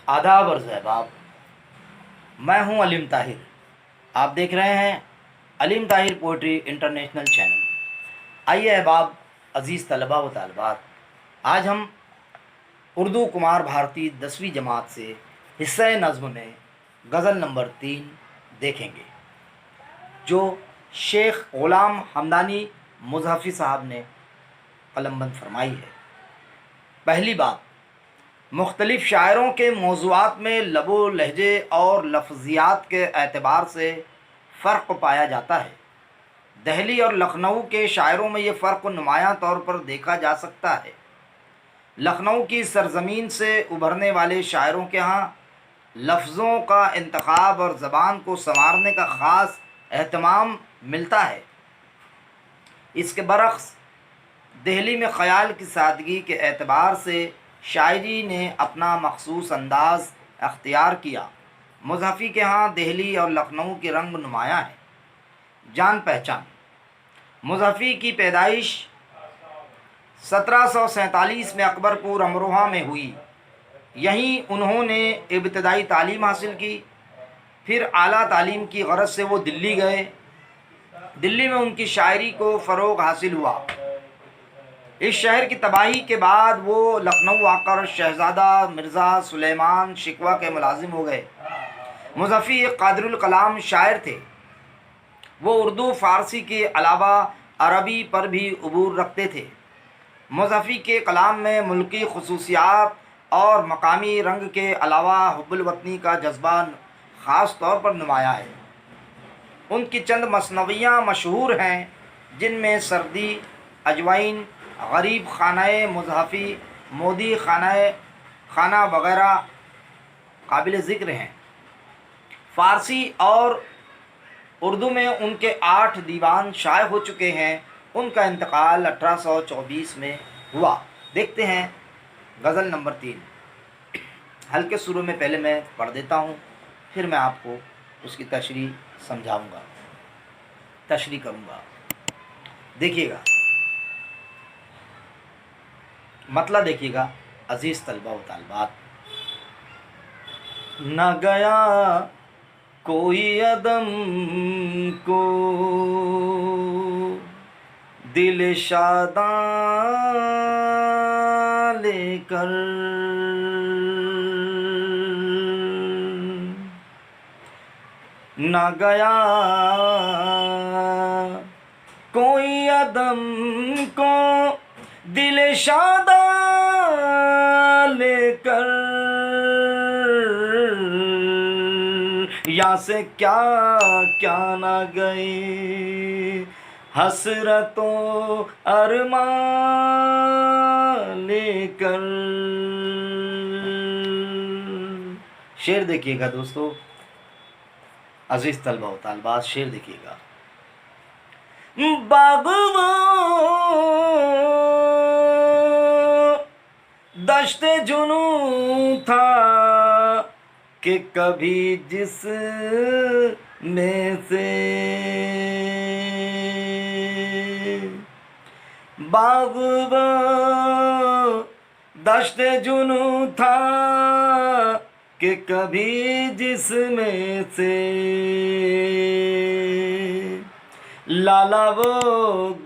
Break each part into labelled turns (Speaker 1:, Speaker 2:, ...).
Speaker 1: آداب اور احباب، میں ہوں علیم طاہر۔ آپ دیکھ رہے ہیں علیم طاہر پوئٹری انٹرنیشنل چینل۔ آئیے احباب، عزیز طلباء و طالبات، آج ہم اردو کمار بھارتی 10ویں جماعت سے حصہ نظم میں غزل نمبر 3 دیکھیں گے، جو شیخ غلام حمدانی مظفری صاحب نے قلم بند فرمائی ہے۔ پہلی بات، مختلف شاعروں کے موضوعات میں لب و لہجے اور لفظیات کے اعتبار سے فرق پایا جاتا ہے۔ دہلی اور لکھنؤ کے شاعروں میں یہ فرق نمایاں طور پر دیکھا جا سکتا ہے۔ لکھنؤ کی سرزمین سے ابھرنے والے شاعروں کے ہاں لفظوں کا انتخاب اور زبان کو سنوارنے کا خاص اہتمام ملتا ہے۔ اس کے برعکس دہلی میں خیال کی سادگی کے اعتبار سے شاعری نے اپنا مخصوص انداز اختیار کیا۔ مظفری کے ہاں دہلی اور لکھنؤ کے رنگ نمایاں ہیں۔ جان پہچان، مظفری کی پیدائش 1747 میں اکبر پور امروہہ میں ہوئی۔ یہیں انہوں نے ابتدائی تعلیم حاصل کی، پھر اعلیٰ تعلیم کی غرض سے وہ دلی گئے۔ دلی میں ان کی شاعری کو فروغ حاصل ہوا۔ اس شہر کی تباہی کے بعد وہ لکھنؤ آ کر شہزادہ مرزا سلیمان شکوہ کے ملازم ہو گئے۔ مظفری ایک قادر الکلام شاعر تھے۔ وہ اردو فارسی کے علاوہ عربی پر بھی عبور رکھتے تھے۔ مظفری کے کلام میں ملکی خصوصیات اور مقامی رنگ کے علاوہ حب الوطنی کا جذبہ خاص طور پر نمایاں ہے۔ ان کی چند مثنویاں مشہور ہیں، جن میں سردی، اجوائن، غریب خانہ مظفری، مودی خانہ وغیرہ قابل ذکر ہیں۔ فارسی اور اردو میں ان کے 8 دیوان شائع ہو چکے ہیں۔ ان کا انتقال 1824 میں ہوا۔ دیکھتے ہیں غزل نمبر 3۔ ہلکے سروں میں پہلے میں پڑھ دیتا ہوں، پھر میں آپ کو اس کی تشریح سمجھاؤں گا، تشریح کروں گا۔ دیکھیے گا، مطلب دیکھیے گا عزیز طلباء و طالبات۔ نہ گیا کوئی عدم کو دل شاداں لے کر، نہ گیا کوئی عدم کو دل شاداں لے کر، یہاں سے کیا کیا نہ گئے حسرت و ارمان لے کر۔ شعر دیکھیے گا دوستو، عزیز طلباء و طالبات، شعر دیکھیے گا۔ باغ وہ دشت جنوں تھا کہ کبھی جس میں سے، باغ وہ دشت جنوں تھا کہ کبھی جس میں سے، لالا وہ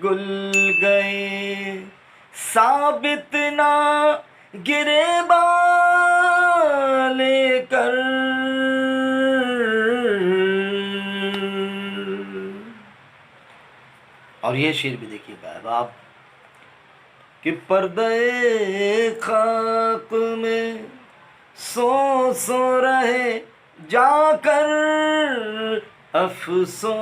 Speaker 1: گل گئے ثابت نہ گرے لے کر، اور یہ شعر بھی دیکھیے گا احباب کہ پردے خاک میں سو سو رہے جا کر افسوس،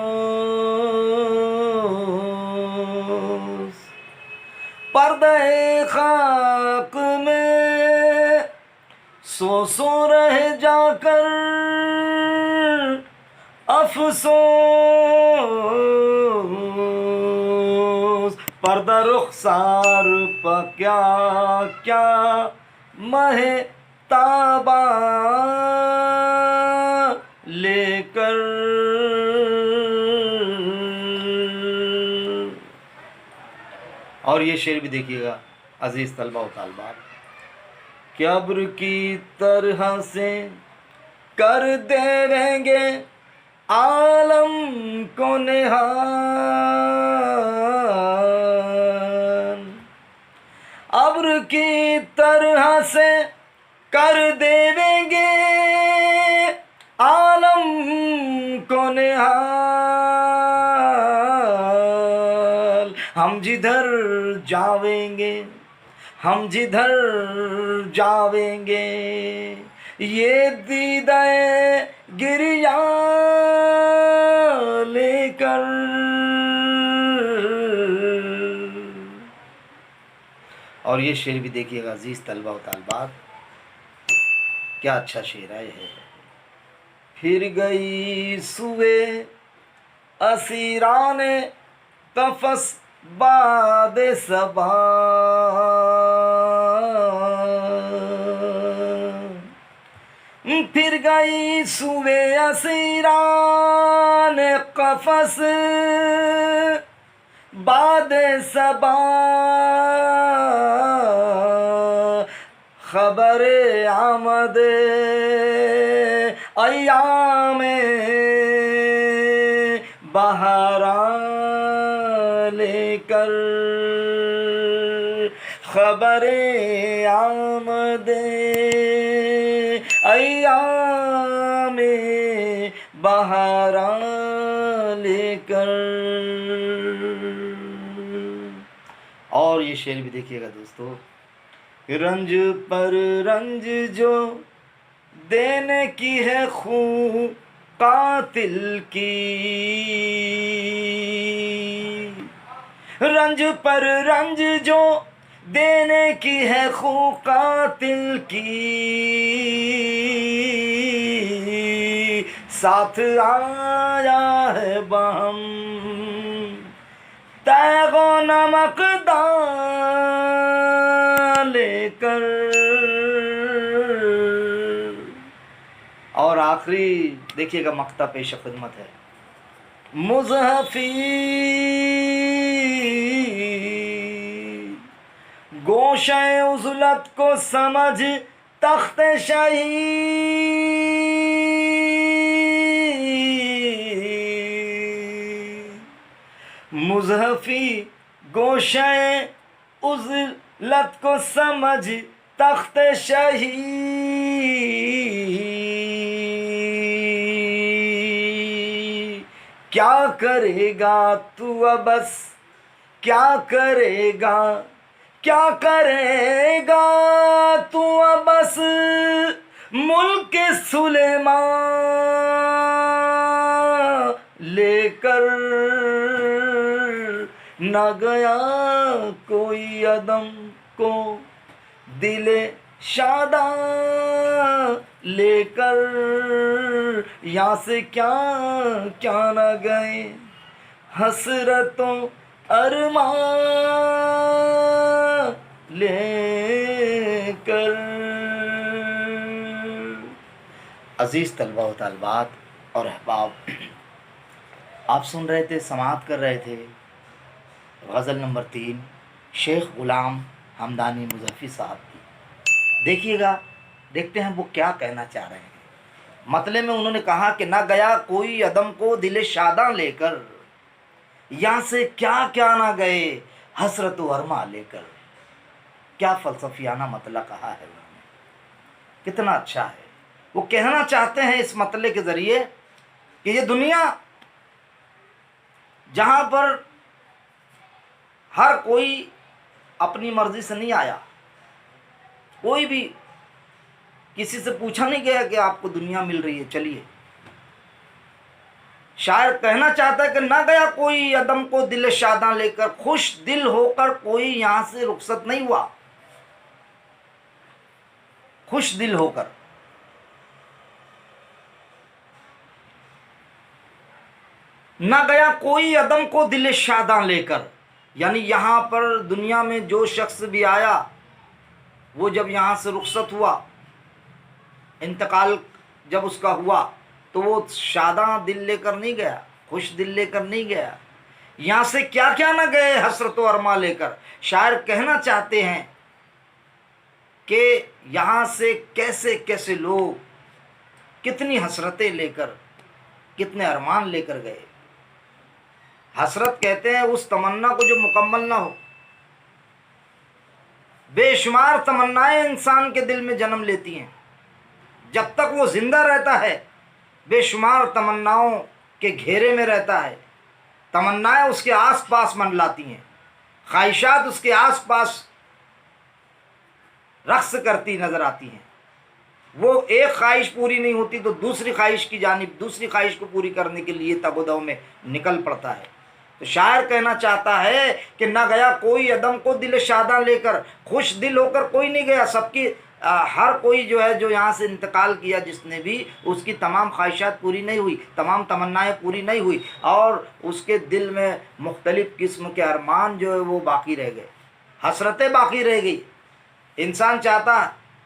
Speaker 1: پردے خاک میں سو سو رہ جا کر افسوس، پردہ رخسار پہ کیا کیا مہ تاباں لے کر، اور یہ شعر بھی دیکھیے گا عزیز طلباء و طالبات کہ ابر کی طرح سے کر دیں گے عالم کو نہال، ابر کی طرح سے کر دیں گے عالم کو نہال، ہم جدھر جاویں گے، ہم جدھر جاویں گے یہ دیدہ گریہ لے کر، اور یہ شعر بھی دیکھیے گا عزیز طلبہ و طالبات، کیا اچھا شعر ہے یہ۔ پھر گئی سوئے اسیران قفس باد صبا، پھر گئی سوئے اسیران قفس باد صبا، خبر آمد ایام بہاران لے کر، خبر آمد ایام بہاران لے کر۔ اور یہ شعر بھی دیکھیے گا دوستو، رنج پر رنج جو دینے کی ہے خو قاتل کی، رنج پر رنج جو دینے کی ہے خو قاتل کی، ساتھ آیا ہے بہم تیغ و نمک دان لے کر۔ اور آخری دیکھیے گا مقطع پیش خدمت ہے، مصحفی گوشہ عزلت کو سمجھ تخت شاہی، مصحفی گوشہ عزلت کو سمجھ تخت شاہی، کیا کرے گا تو بس، کیا کرے گا، کیا کرے گا تو بس ملک سلیمان لے کر، نہ گیا کوئی عدم کو دل شاداں لے کر، یہاں سے کیا کیا نہ گئے حسرتوں ارمان لے کر۔ عزیز طلبہ و طالبات اور احباب، آپ سن رہے تھے، سماعت کر رہے تھے غزل نمبر 3 شیخ غلام حمدانی مظفری صاحب کی۔ دیکھیے گا، دیکھتے ہیں وہ کیا کہنا چاہ رہے ہیں۔ مطلب میں انہوں نے کہا کہ نہ گیا کوئی عدم کو دل شاداں لے کر، یہاں سے کیا کیا نہ گئے حسرت و ارما لے کر۔ کیا فلسفیانہ مطلع کہا ہے انہوں نے، کتنا اچھا ہے۔ وہ کہنا چاہتے ہیں اس مطلع کے ذریعے کہ یہ دنیا جہاں پر ہر کوئی اپنی مرضی سے نہیں آیا، کوئی بھی کسی سے پوچھا نہیں گیا کہ آپ کو دنیا مل رہی ہے چلیے، شاعر کہنا چاہتا ہے کہ نہ گیا کوئی عدم کو دل شاداں لے کر، خوش دل ہو کر کوئی یہاں سے رخصت نہیں ہوا، خوش دل ہو کر۔ نہ گیا کوئی عدم کو دل شاداں لے کر، یعنی یہاں پر دنیا میں جو شخص بھی آیا وہ جب یہاں سے رخصت ہوا، انتقال جب اس کا ہوا تو وہ شاداں دل لے کر نہیں گیا، خوش دل لے کر نہیں گیا، یہاں سے کیا کیا نہ گئے حسرت و ارما لے کر۔ شاعر کہنا چاہتے ہیں کہ یہاں سے کیسے کیسے لوگ کتنی حسرتیں لے کر، کتنے ارمان لے کر گئے۔ حسرت کہتے ہیں اس تمنا کو جو مکمل نہ ہو۔ بے شمار تمنائیں انسان کے دل میں جنم لیتی ہیں، جب تک وہ زندہ رہتا ہے بے شمار تمناؤں کے گھیرے میں رہتا ہے، تمنائیں اس کے آس پاس منڈلاتی ہیں، خواہشات اس کے آس پاس رقص کرتی نظر آتی ہیں۔ وہ ایک خواہش پوری نہیں ہوتی تو دوسری خواہش کی جانب، دوسری خواہش کو پوری کرنے کے لیے تگ و دو میں نکل پڑتا ہے۔ تو شاعر کہنا چاہتا ہے کہ نہ گیا کوئی عدم کو دل شاداں لے کر، خوش دل ہو کر کوئی نہیں گیا، سب کی ہر کوئی جو ہے جو یہاں سے انتقال کیا جس نے بھی، اس کی تمام خواہشات پوری نہیں ہوئی، تمام تمنائیں پوری نہیں ہوئی، اور اس کے دل میں مختلف قسم کے ارمان جو ہے وہ باقی رہ گئے، حسرتیں باقی رہ گئی۔ انسان چاہتا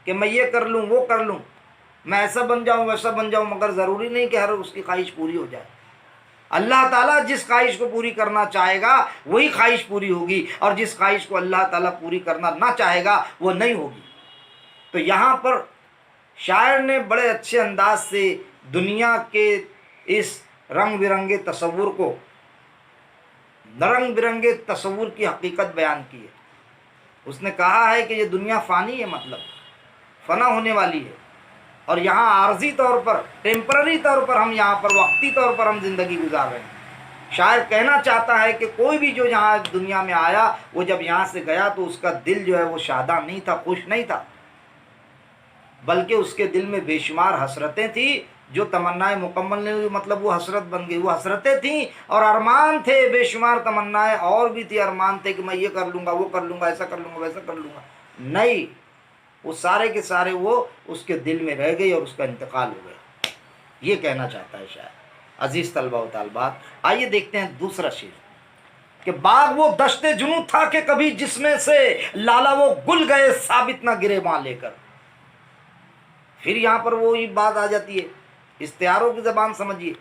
Speaker 1: کہ میں یہ کر لوں، وہ کر لوں، میں ایسا بن جاؤں، ویسا بن جاؤں، مگر ضروری نہیں کہ ہر اس کی خواہش پوری ہو جائے۔ اللہ تعالیٰ جس خواہش کو پوری کرنا چاہے گا وہی خواہش پوری ہوگی، اور جس خواہش کو اللہ تعالیٰ پوری کرنا نہ چاہے گا وہ نہیں ہوگی۔ تو یہاں پر شاعر نے بڑے اچھے انداز سے دنیا کے اس رنگ برنگے تصور کو، رنگ برنگے تصور کی حقیقت بیان کی ہے۔ اس نے کہا ہے کہ یہ دنیا فانی ہے، مطلب فنا ہونے والی ہے، اور یہاں عارضی طور پر، ٹیمپرری طور پر ہم یہاں پر، وقتی طور پر ہم زندگی گزار رہے ہیں۔ شاعر کہنا چاہتا ہے کہ کوئی بھی جو یہاں دنیا میں آیا، وہ جب یہاں سے گیا تو اس کا دل جو ہے وہ شاداں نہیں تھا، خوش نہیں تھا، بلکہ اس کے دل میں بے شمار حسرتیں تھیں جو تمنائیں مکمل نہیں ہوئی، مطلب وہ حسرت بن گئی، وہ حسرتیں تھیں اور ارمان تھے، بے شمار تمنائیں اور بھی تھی، ارمان تھے کہ میں یہ کر لوں گا، وہ کر لوں گا، ایسا کر لوں گا، ویسا کر لوں گا، نہیں، وہ سارے کے سارے وہ اس کے دل میں رہ گئی اور اس کا انتقال ہو گیا۔ یہ کہنا چاہتا ہے شاعر۔ عزیز طلبہ و طالبات، آئیے دیکھتے ہیں دوسرا شعر کہ باغ وہ دشت جنوں تھا کہ کبھی جس میں سے لالا وہ گل گئے ثابت نہ گرے ماں لے کر۔ پھر یہاں پر وہی بات آ جاتی ہے، استعاروں کی زبان سمجھیے۔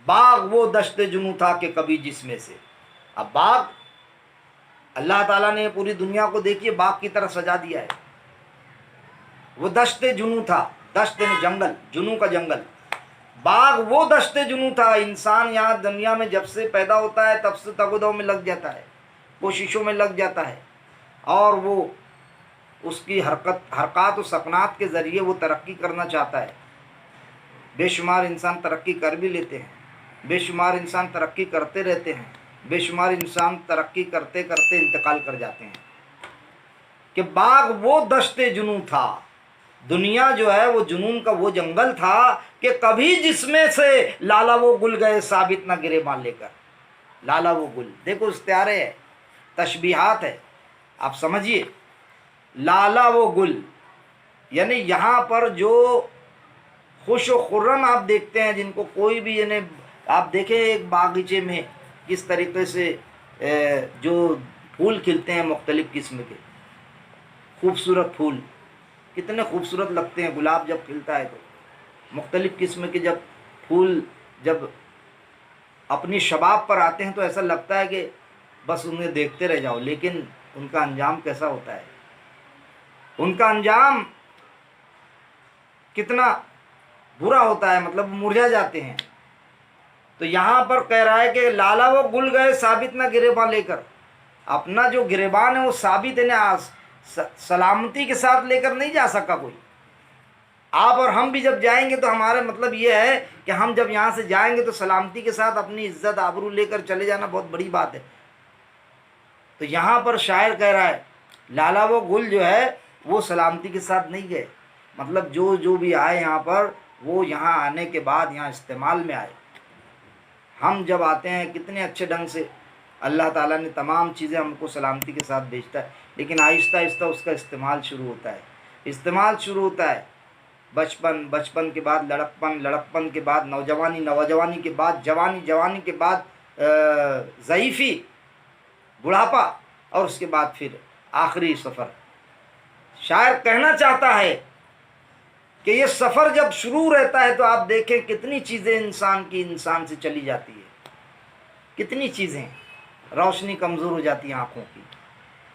Speaker 1: باغ وہ دشت جنوں تھا کہ کبھی جس میں سے، اب باغ اللہ تعالیٰ نے پوری دنیا کو دیکھیے باغ کی طرح سجا دیا ہے۔ وہ دشت جنوں تھا، دشت یعنی جنگل، جنوں کا جنگل، باغ وہ دشت جنوں تھا۔ انسان یہاں دنیا میں جب سے پیدا ہوتا ہے تب سے تگ و دو میں لگ جاتا ہے، کوششوں میں لگ جاتا ہے، اور وہ اس کی حرکات و سکنات کے ذریعے وہ ترقی کرنا چاہتا ہے۔ بے شمار انسان ترقی کر بھی لیتے ہیں، بے شمار انسان ترقی کرتے رہتے ہیں، بے شمار انسان ترقی کرتے کرتے انتقال کر جاتے ہیں۔ کہ باغ وہ دشت جنوں تھا، دنیا جو ہے وہ جنون کا وہ جنگل تھا کہ کبھی جس میں سے لالا وہ گل گئے ثابت نہ گرے ماں لے کر۔ لالا وہ گل، دیکھو استعارے ہے، تشبیہات ہے، آپ سمجھیے۔ لالا وہ گل یعنی یہاں پر جو خوش و خرم آپ دیکھتے ہیں، جن کو کوئی بھی، یعنی آپ دیکھیں ایک باغیچے میں کس طریقے سے جو پھول کھلتے ہیں مختلف قسم کے، خوبصورت پھول کتنے خوبصورت لگتے ہیں، گلاب جب کھلتا ہے تو مختلف قسم کے جب پھول جب اپنی شباب پر آتے ہیں تو ایسا لگتا ہے کہ بس انہیں دیکھتے رہ جاؤ، لیکن ان کا انجام کیسا ہوتا ہے، ان کا انجام کتنا برا ہوتا ہے، مطلب مرجھا جاتے ہیں۔ تو یہاں پر کہہ رہا ہے کہ لالا وہ گل گئے ثابت نہ گریباں لے کر، اپنا جو گریبان ہے وہ ثابت ہے، سلامتی کے ساتھ لے کر نہیں جا سکا کوئی۔ آپ اور ہم بھی جب جائیں گے تو ہمارا مطلب یہ ہے کہ ہم جب یہاں سے جائیں گے تو سلامتی کے ساتھ اپنی عزت آبرو لے کر چلے جانا بہت بڑی بات ہے۔ تو یہاں پر شاعر کہہ رہا ہے لالا وہ گل جو ہے وہ سلامتی کے ساتھ نہیں گئے، مطلب جو بھی آئے یہاں پر وہ یہاں آنے کے بعد یہاں استعمال میں آئے۔ ہم جب آتے ہیں کتنے اچھے ڈھنگ سے اللہ تعالیٰ نے تمام چیزیں ہم کو سلامتی کے ساتھ بھیجتا ہے، لیکن آہستہ آہستہ اس کا استعمال شروع ہوتا ہے، استعمال شروع ہوتا ہے۔ بچپن، بچپن کے بعد لڑکپن، لڑکپن کے بعد نوجوانی، نوجوانی کے بعد جوانی، جوانی کے بعد ضعیفی، بڑھاپا، اور اس کے بعد پھر آخری سفر۔ شاعر کہنا چاہتا ہے کہ یہ سفر جب شروع رہتا ہے تو آپ دیکھیں کتنی چیزیں انسان سے چلی جاتی ہے، کتنی چیزیں، روشنی کمزور ہو جاتی ہے آنکھوں کی،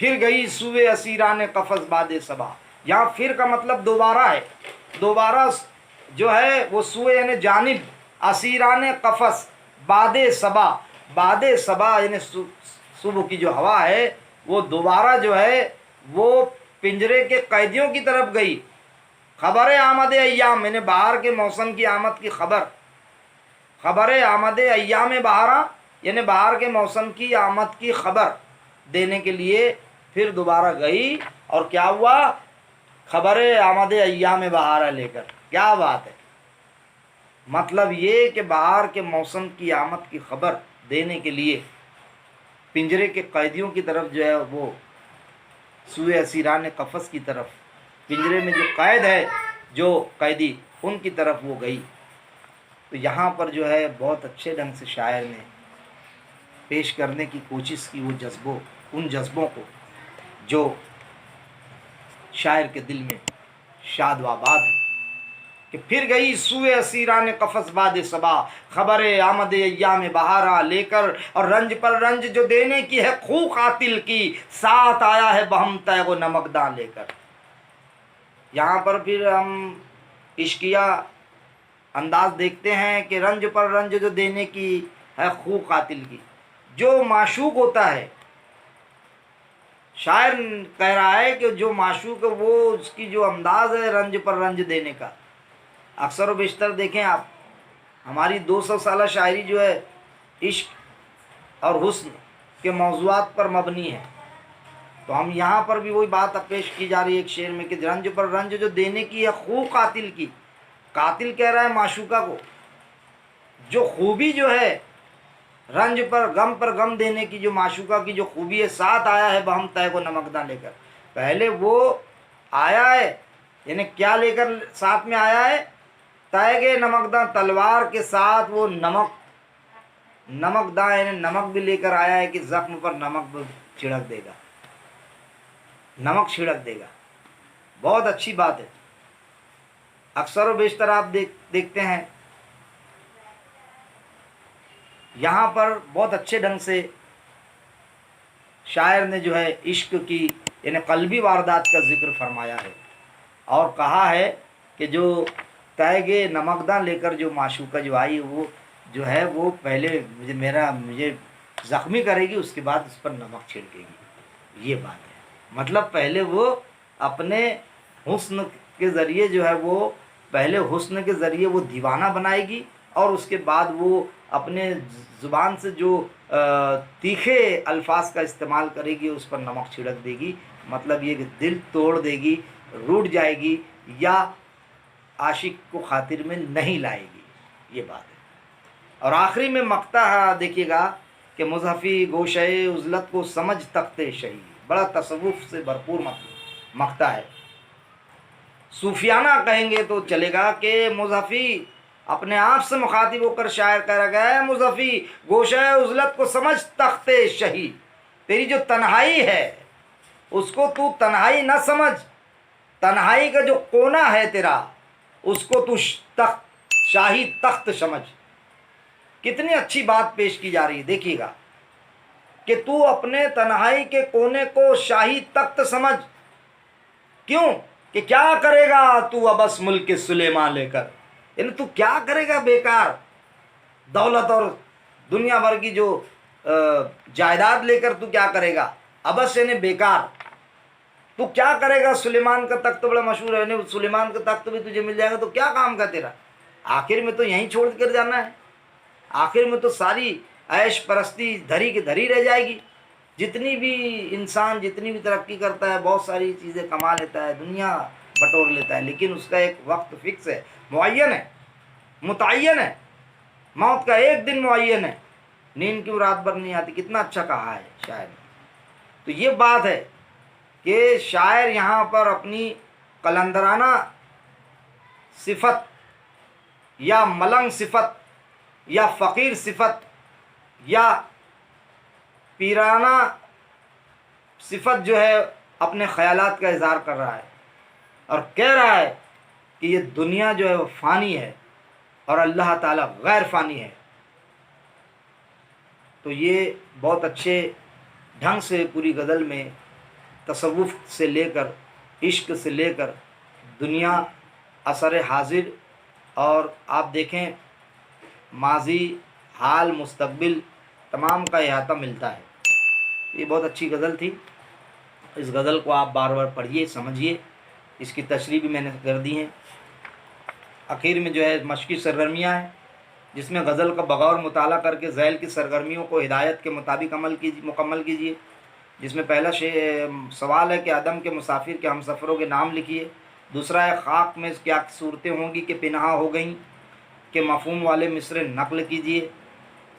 Speaker 1: پھر گئی سوئے اسیران قفس باد صبا، یہاں پھر کا مطلب دوبارہ ہے، دوبارہ جو ہے وہ سوئے یعنی جانب، اسیران قفس باد صبا، باد صبا یعنی صبح کی جو ہوا ہے وہ دوبارہ جو ہے وہ پنجرے کے قیدیوں کی طرف گئی۔ خبر آمد ایام یعنی بہار کے موسم کی آمد کی خبر، خبر آمد ایام بہارا یعنی بہار کے موسم کی آمد کی خبر دینے کے لیے پھر دوبارہ گئی، اور کیا ہوا؟ خبر آمد ایام بہارا لے کر۔ کیا بات ہے، مطلب یہ کہ بہار کے موسم کی آمد کی خبر دینے کے لیے پنجرے کے قیدیوں کی طرف جو ہے وہ سوئے اسیران قفس کی طرف، پنجرے میں جو قید ہے جو قیدی ان کی طرف وہ گئی۔ تو یہاں پر جو ہے بہت اچھے ڈھنگ سے شاعر نے پیش کرنے کی کوشش کی وہ ان جذبوں کو جو شاعر کے دل میں شاد و آباد ہے، کہ پھر گئی سوئے اسیران قفس باد صبا، خبر آمد ایام بہارا لے کر، اور رنج پر رنج جو دینے کی ہے خو قاتل کی، ساتھ آیا ہے بہم تیغ و نمکداں لے کر۔ یہاں پر پھر ہم عشقیہ انداز دیکھتے ہیں کہ رنج پر رنج جو دینے کی ہے خو قاتل کی، جو معشوق ہوتا ہے، شاعر کہہ رہا ہے کہ جو معشوق ہے وہ اس کی جو انداز ہے رنج پر رنج دینے کا، اکثر و بیشتر دیکھیں آپ ہماری 200 سالہ شاعری جو ہے عشق اور حسن کے موضوعات پر مبنی ہے، تو ہم یہاں پر بھی وہی بات پیش کی جا رہی ہے ایک شعر میں کہ رنج پر رنج جو دینے کی ہے خو قاتل کی، قاتل کہہ رہا ہے معشوقہ کو، جو خوبی جو ہے رنج پر غم دینے کی جو معشوقہ کی جو خوبی ہے، ساتھ آیا ہے بہم تیغ و نمکداں لے کر۔ پہلے وہ آیا ہے یعنی کیا لے کر ساتھ میں آیا ہے؟ تیغ نمکداں، تلوار کے ساتھ وہ نمکداں یعنی نمک بھی لے کر آیا ہے کہ زخم پر نمک چھڑک دے گا، نمک چھڑک دے گا۔ بہت اچھی بات ہے، اکثر و بیشتر آپ دیکھتے ہیں یہاں پر بہت اچھے ڈھنگ سے شاعر نے جو ہے عشق کی یعنی قلبی واردات کا ذکر فرمایا ہے، اور کہا ہے کہ جو تیغ نمکداں لے کر جو معشوقہ جو آئی وہ جو ہے وہ پہلے مجھے زخمی کرے گی، اس کے بعد اس پر نمک چھڑکے گی۔ یہ بات ہے، مطلب پہلے وہ اپنے حسن کے ذریعے جو ہے وہ پہلے حسن کے ذریعے وہ دیوانہ بنائے گی، اور اس کے بعد وہ اپنے زبان سے جو تیکھے الفاظ کا استعمال کرے گی اس پر نمک چھڑک دے گی، مطلب یہ کہ دل توڑ دے گی، روٹ جائے گی، یا عاشق کو خاطر میں نہیں لائے گی، یہ بات ہے۔ اور آخری میں مقطع دیکھیے گا کہ مضحفی گوشے عزلت کو سمجھ تخت شہی، بڑا تصوف سے بھرپور مقطع ہے۔ صوفیانہ کہیں گے تو چلے گا کہ مضحفی اپنے آپ سے مخاطب ہو کر شاعر کہہ رہا ہے مضحفی گوشہ عزلت کو سمجھ تخت شہی، تیری جو تنہائی ہے اس کو تو تنہائی نہ سمجھ، تنہائی کا جو کونا ہے تیرا اس کو تو شاہی تخت سمجھ۔ کتنی اچھی بات پیش کی جا رہی ہے، دیکھیے گا کہ تو اپنے تنہائی کے کونے کو شاہی تخت سمجھ، کیوں کہ کیا کرے گا تو ابس ملک سلیمان لے کر، یعنی تو کیا کرے گا بیکار دولت اور دنیا بھر کی جو جائیداد لے کر تو کیا کرے گا، ابس یعنی بیکار، تو کیا کرے گا؟ سلیمان کا تخت بڑا مشہور ہے، یعنی سلیمان کا تخت بھی تجھے مل جائے گا تو کیا کام کا تیرا، آخر میں تو یہیں چھوڑ کر جانا ہے، آخر میں تو ساری عیش پرستی دھری کی دھری رہ جائے گی۔ جتنی بھی انسان جتنی بھی ترقی کرتا ہے، بہت ساری چیزیں کما لیتا ہے، دنیا بٹور لیتا ہے، لیکن اس کا ایک وقت فکس ہے، معین ہے، متعین ہے، موت کا ایک دن معین ہے، نیند کی رات بھر نہیں آتی۔ کتنا اچھا کہا ہے شاعر نے۔ تو یہ بات ہے کہ شاعر یہاں پر اپنی قلندرانہ صفت یا ملنگ صفت یا فقیر صفت یا پیرانہ صفت جو ہے اپنے خیالات کا اظہار کر رہا ہے، اور کہہ رہا ہے کہ یہ دنیا جو ہے وہ فانی ہے اور اللہ تعالیٰ غیر فانی ہے۔ تو یہ بہت اچھے ڈھنگ سے پوری غزل میں تصوف سے لے کر عشق سے لے کر دنیا اثر حاضر، اور آپ دیکھیں ماضی حال مستقبل تمام کا احاطہ ملتا ہے۔ یہ بہت اچھی غزل تھی، اس غزل کو آپ بار بار پڑھیے، سمجھیے، اس کی تشریح بھی میں نے کر دی ہے۔ آخر میں جو ہے مشقی سرگرمیاں ہیں، جس میں غزل کا بغور مطالعہ کر کے ذیل کی سرگرمیوں کو ہدایت کے مطابق مکمل کیجیے، جس میں پہلا سوال ہے کہ عدم کے مسافر کے ہم سفروں کے نام لکھیے، دوسرا ہے خاک میں کیا صورتیں ہوں گی کہ پنہا ہو گئیں کہ مفہوم والے مصرے نقل کیجیے،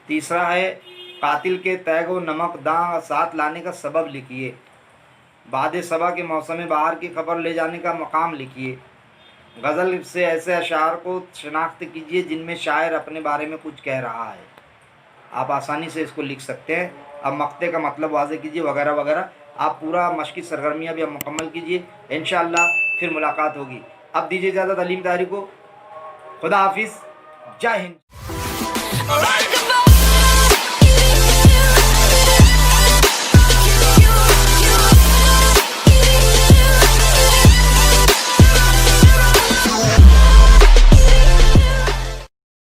Speaker 1: تیسرا ہے قاتل کے تیغ و نمک داں ساتھ لانے کا سبب لکھیے، باد صبا کے موسم بہار کی خبر لے جانے کا مقام لکھیے، غزل سے ایسے اشعار کو شناخت کیجیے جن میں شاعر اپنے بارے میں کچھ کہہ رہا ہے۔ آپ آسانی سے اس کو لکھ سکتے ہیں۔ اب مقطع کا مطلب واضح کیجیے وغیرہ وغیرہ۔ آپ پورا مشقی سرگرمیاں بھی اب مکمل کیجیے، انشاءاللہ پھر ملاقات ہوگی۔ اب دیجیے اجازت علیم طاہری کو، خدا حافظ، جے ہند۔